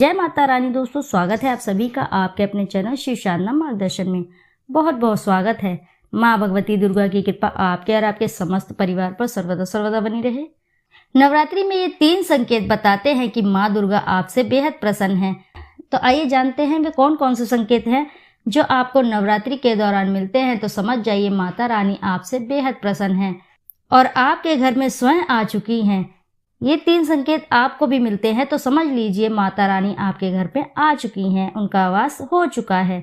जय माता रानी दोस्तों, स्वागत है आप सभी का आपके अपने चैनल श्री शारदा मार्गदर्शन में। बहुत बहुत स्वागत है। माँ भगवती दुर्गा की कृपा आपके और आपके समस्त परिवार पर सर्वदा सर्वदा बनी रहे। नवरात्रि में ये 3 संकेत बताते हैं कि माँ दुर्गा आपसे बेहद प्रसन्न है। तो आइए जानते हैं वे कौन कौन से संकेत हैं जो आपको नवरात्रि के दौरान मिलते हैं। तो समझ जाइए, माता रानी आपसे बेहद प्रसन्न है और आपके घर में स्वयं आ चुकी हैं। ये 3 संकेत आपको भी मिलते हैं तो समझ लीजिए माता रानी आपके घर पे आ चुकी हैं, उनका वास हो चुका है।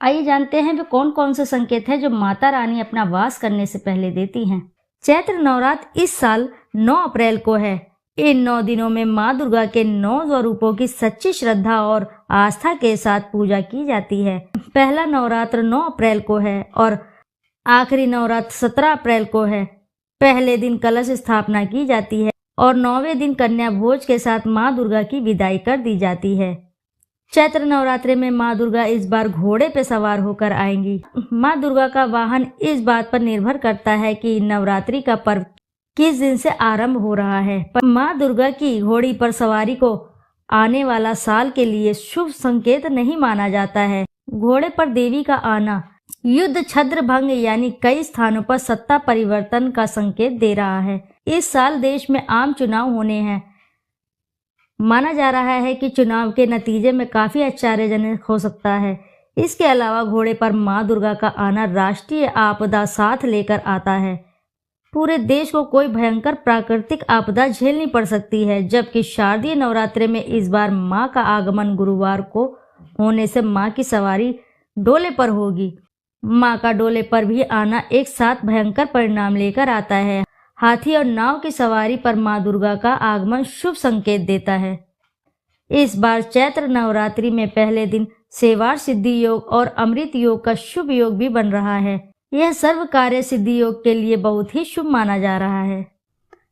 आइए जानते हैं वे कौन कौन से संकेत हैं जो माता रानी अपना वास करने से पहले देती हैं। चैत्र नवरात्र इस साल 9 अप्रैल को है। इन 9 दिनों में माँ दुर्गा के 9 स्वरूपों की सच्ची श्रद्धा और आस्था के साथ पूजा की जाती है। पहला नवरात्र 9 अप्रैल को है और आखिरी नवरात्र 17 अप्रैल को है। पहले दिन कलश स्थापना की जाती है और 9वें दिन कन्या भोज के साथ माँ दुर्गा की विदाई कर दी जाती है। चैत्र नवरात्रि में माँ दुर्गा इस बार घोड़े पे सवार होकर आएंगी। माँ दुर्गा का वाहन इस बात पर निर्भर करता है कि नवरात्रि का पर्व किस दिन से आरंभ हो रहा है, पर माँ दुर्गा की घोड़ी पर सवारी को आने वाला साल के लिए शुभ संकेत नहीं माना जाता है। घोड़े पर देवी का आना युद्ध, छद्र भंग यानी कई स्थानों पर सत्ता परिवर्तन का संकेत दे रहा है। इस साल देश में आम चुनाव होने हैं। माना जा रहा है कि चुनाव के नतीजे में काफी आश्चर्यजनक हो सकता है। इसके अलावा घोड़े पर माँ दुर्गा का आना राष्ट्रीय आपदा साथ लेकर आता है। पूरे देश को कोई भयंकर प्राकृतिक आपदा झेलनी पड़ सकती है, जबकि शारदीय नवरात्रि में इस बार माँ का आगमन गुरुवार को होने से माँ की सवारी डोले पर होगी। माँ का डोले पर भी आना एक साथ भयंकर परिणाम लेकर आता है। हाथी और नाव की सवारी पर माँ दुर्गा का आगमन शुभ संकेत देता है। इस बार चैत्र नवरात्रि में पहले दिन सेवार सिद्धि योग और अमृत योग का शुभ योग भी बन रहा है। यह सर्व कार्य सिद्धि योग के लिए बहुत ही शुभ माना जा रहा है।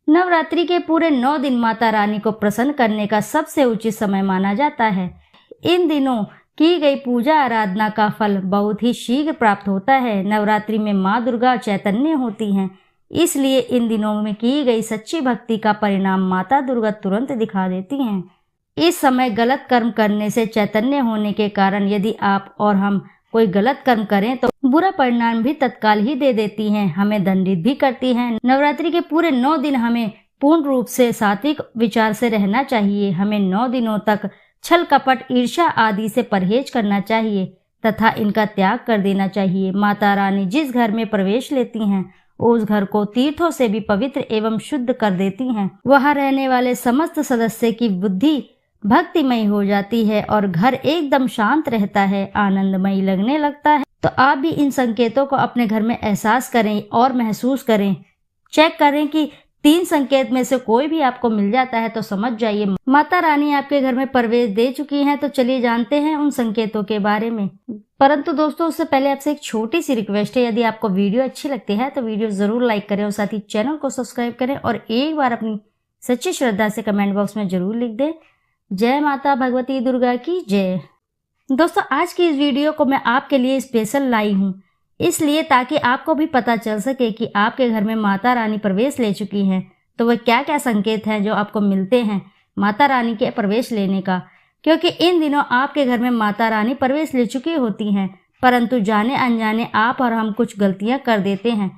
नवरात्रि के पूरे 9 दिन माता रानी को प्रसन्न करने का सबसे उचित समय माना जाता है। इन दिनों की गई पूजा आराधना का फल बहुत ही शीघ्र प्राप्त होता है। नवरात्रि में माँ दुर्गा चैतन्य होती हैं, इसलिए इन दिनों में की गई सच्ची भक्ति का परिणाम माता दुर्गा तुरंत दिखा देती हैं। इस समय गलत कर्म करने से चैतन्य होने के कारण यदि आप और हम कोई गलत कर्म करें तो बुरा परिणाम भी तत्काल ही दे देती हैं, हमें दंडित भी करती हैं। नवरात्रि के पूरे 9 दिन हमें पूर्ण रूप से सात्विक विचार से रहना चाहिए। हमें 9 दिनों तक छल कपट, ईर्ष्या आदि से परहेज करना चाहिए तथा इनका त्याग कर देना चाहिए। माता रानी जिस घर में प्रवेश लेती हैं उस घर को तीर्थों से भी पवित्र एवं शुद्ध कर देती हैं। वहां रहने वाले समस्त सदस्य की बुद्धि भक्तिमय हो जाती है और घर एकदम शांत रहता है, आनंदमय लगने लगता है। तो आप भी इन संकेतों को अपने घर में एहसास करें और महसूस करें। चेक करें कि 3 संकेत में से कोई भी आपको मिल जाता है तो समझ जाइए माता रानी आपके घर में प्रवेश दे चुकी हैं। तो चलिए जानते हैं उन संकेतों के बारे में। परंतु दोस्तों, उससे पहले आपसे एक छोटी सी रिक्वेस्ट है, यदि आपको वीडियो अच्छी लगती है तो वीडियो जरूर लाइक करें और साथ ही चैनल को सब्सक्राइब करें और एक बार अपनी सच्ची श्रद्धा से कमेंट बॉक्स में जरूर लिख दें, जय माता भगवती दुर्गा की जय। दोस्तों, आज की इस वीडियो को मैं आपके लिए स्पेशल लाई हूँ, इसलिए ताकि आपको भी पता चल सके कि आपके घर में माता रानी प्रवेश ले चुकी हैं। तो वह क्या क्या संकेत हैं जो आपको मिलते हैं माता रानी के प्रवेश लेने का, क्योंकि इन दिनों आपके घर में माता रानी प्रवेश ले चुकी होती हैं, परंतु जाने अनजाने आप और हम कुछ गलतियां कर देते हैं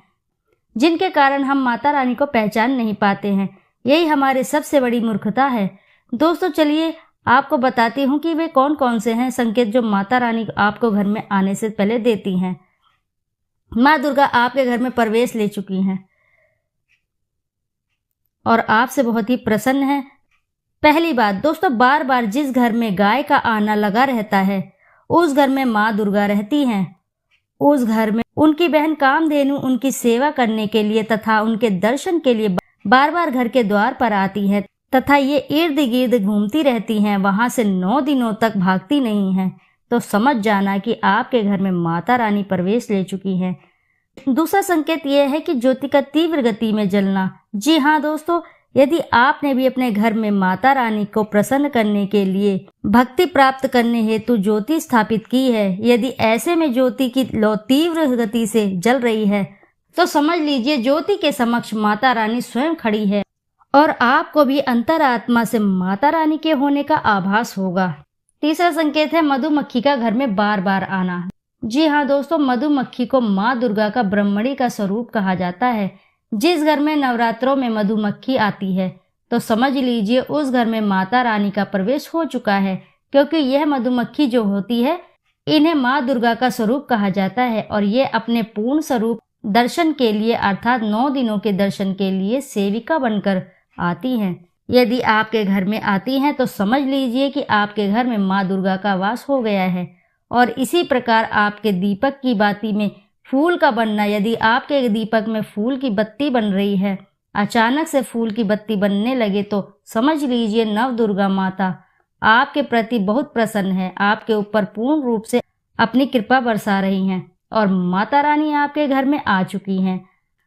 जिनके कारण हम माता रानी को पहचान नहीं पाते हैं। यही हमारी सबसे बड़ी मूर्खता है। दोस्तों, चलिए आपको बताती हूँ कि वे कौन कौन से हैं संकेत जो माता रानी आपको घर में आने से पहले देती हैं। माँ दुर्गा आपके घर में प्रवेश ले चुकी हैं और आपसे बहुत ही प्रसन्न है। पहली बात दोस्तों, बार बार जिस घर में गाय का आना लगा रहता है उस घर में माँ दुर्गा रहती हैं। उस घर में उनकी बहन कामधेनु उनकी सेवा करने के लिए तथा उनके दर्शन के लिए बार बार घर के द्वार पर आती है तथा ये इर्द गिर्द घूमती रहती हैं, वहां से 9 दिनों तक भागती नहीं हैं। तो समझ जाना कि आपके घर में माता रानी प्रवेश ले चुकी है। दूसरा संकेत यह है कि ज्योति का तीव्र गति में जलना। जी हाँ दोस्तों, यदि आपने भी अपने घर में माता रानी को प्रसन्न करने के लिए भक्ति प्राप्त करने हेतु ज्योति स्थापित की है, यदि ऐसे में ज्योति की लौ तीव्र गति से जल रही है तो समझ लीजिए ज्योति के समक्ष माता रानी स्वयं खड़ी है और आपको भी अंतरात्मा से माता रानी के होने का आभास होगा। तीसरा संकेत है मधुमक्खी का घर में बार बार आना। जी हाँ दोस्तों, मधुमक्खी को माँ दुर्गा का ब्रह्मणी का स्वरूप कहा जाता है। जिस घर में नवरात्रों में मधुमक्खी आती है तो समझ लीजिए उस घर में माता रानी का प्रवेश हो चुका है, क्योंकि यह मधुमक्खी जो होती है इन्हें माँ दुर्गा का स्वरूप कहा जाता है और ये अपने पूर्ण स्वरूप दर्शन के लिए अर्थात 9 दिनों के दर्शन के लिए सेविका बनकर आती हैं। यदि आपके घर में आती हैं तो समझ लीजिए कि आपके घर में माँ दुर्गा का वास हो गया है। और इसी प्रकार आपके दीपक की बाती में फूल का बनना, यदि आपके दीपक में फूल की बत्ती बन रही है, अचानक से फूल की बत्ती बनने लगे तो समझ लीजिए नव दुर्गा माता आपके प्रति बहुत प्रसन्न है, आपके ऊपर पूर्ण रूप से अपनी कृपा बरसा रही हैं और माता रानी आपके घर में आ चुकी हैं।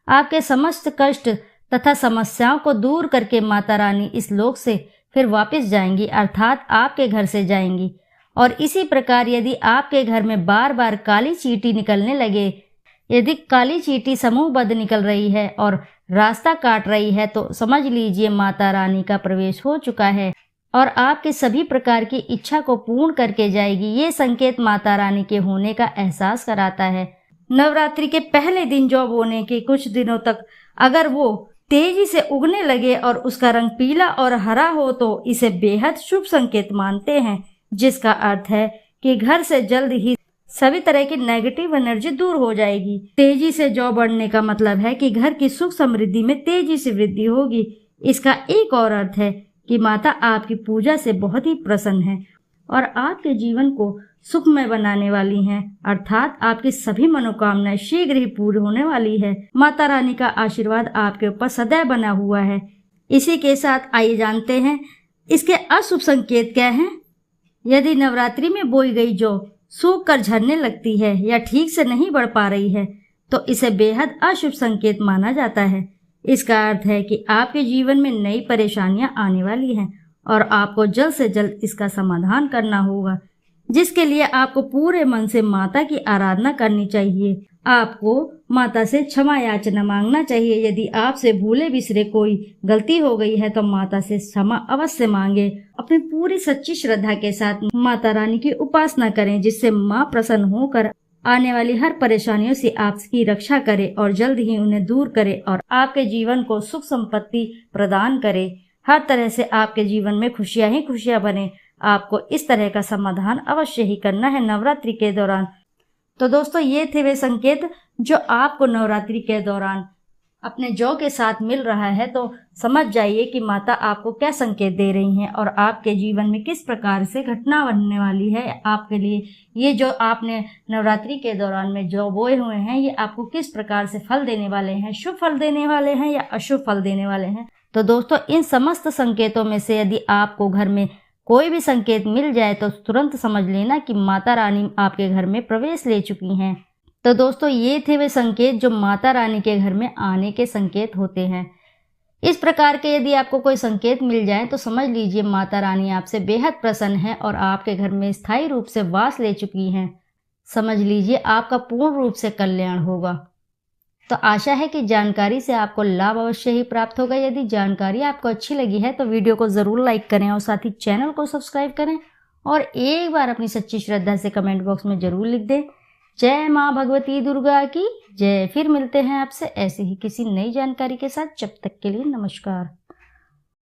आपके समस्त कष्ट तथा समस्याओं को दूर करके माता रानी इस लोक से फिर वापस जाएंगी, अर्थात आपके घर से जाएंगी। और इसी प्रकार यदि आपके घर में बार बार काली चींटी निकलने लगे, यदि काली चींटी समूहबद्ध निकल रही है और रास्ता काट रही है तो समझ लीजिए माता रानी का प्रवेश हो चुका है और आपके सभी प्रकार की इच्छा को पूर्ण करके जाएगी। ये संकेत माता रानी के होने का एहसास कराता है। नवरात्रि के पहले दिन जॉब होने के कुछ दिनों तक अगर वो तेजी से उगने लगे और उसका रंग पीला और हरा हो तो इसे बेहद शुभ संकेत मानते हैं, जिसका अर्थ है कि घर से जल्द ही सभी तरह की नेगेटिव एनर्जी दूर हो जाएगी। तेजी से जौ बढ़ने का मतलब है कि घर की सुख समृद्धि में तेजी से वृद्धि होगी। इसका एक और अर्थ है कि माता आपकी पूजा से बहुत ही प्रसन्न है और आपके जीवन को सुखमय बनाने वाली हैं, अर्थात आपकी सभी मनोकामनाएं शीघ्र ही पूरी होने वाली है। माता रानी का आशीर्वाद आपके ऊपर सदैव बना हुआ है। इसी के साथ आइए जानते हैं इसके अशुभ संकेत क्या हैं। यदि नवरात्रि में बोई गई जौ सूख कर झड़ने लगती है या ठीक से नहीं बढ़ पा रही है तो इसे बेहद अशुभ संकेत माना जाता है। इसका अर्थ है कि आपके जीवन में नई परेशानियां आने वाली हैं और आपको जल्द से जल्द इसका समाधान करना होगा, जिसके लिए आपको पूरे मन से माता की आराधना करनी चाहिए। आपको माता से क्षमा याचना मांगना चाहिए। यदि आपसे भूले बिसरे कोई गलती हो गई है तो माता से क्षमा अवश्य मांगे। अपनी पूरी सच्ची श्रद्धा के साथ माता रानी की उपासना करें, जिससे माँ प्रसन्न होकर आने वाली हर परेशानियों से आपकी रक्षा करे और जल्द ही उन्हें दूर करे और आपके जीवन को सुख संपत्ति प्रदान करे। हर तरह से आपके जीवन में खुशियां ही खुशियां बने। आपको इस तरह का समाधान अवश्य ही करना है नवरात्रि के दौरान। तो दोस्तों, ये थे वे संकेत जो आपको नवरात्रि के दौरान अपने जौ के साथ मिल रहा है। तो समझ जाइए कि माता आपको क्या संकेत दे रही हैं और आपके जीवन में किस प्रकार से घटना बनने वाली है आपके लिए। ये जो आपने नवरात्रि के दौरान में जौ बोए हुए हैं, ये आपको किस प्रकार से फल देने वाले हैं, शुभ फल देने वाले हैं या अशुभ फल देने वाले हैं। तो दोस्तों, इन समस्त संकेतों में से यदि आपको घर में कोई भी संकेत मिल जाए तो तुरंत समझ लेना कि माता रानी आपके घर में प्रवेश ले चुकी हैं। तो दोस्तों, ये थे वे संकेत जो माता रानी के घर में आने के संकेत होते हैं। इस प्रकार के यदि आपको कोई संकेत मिल जाए तो समझ लीजिए माता रानी आपसे बेहद प्रसन्न है और आपके घर में स्थायी रूप से वास ले चुकी हैं। समझ लीजिए आपका पूर्ण रूप से कल्याण होगा। तो आशा है कि जानकारी से आपको लाभ अवश्य ही प्राप्त होगा। यदि जानकारी आपको अच्छी लगी है तो वीडियो को ज़रूर लाइक करें और साथ ही चैनल को सब्सक्राइब करें और एक बार अपनी सच्ची श्रद्धा से कमेंट बॉक्स में ज़रूर लिख दें, जय माँ भगवती दुर्गा की जय। फिर मिलते हैं आपसे ऐसे ही किसी नई जानकारी के साथ। जब तक के लिए नमस्कार।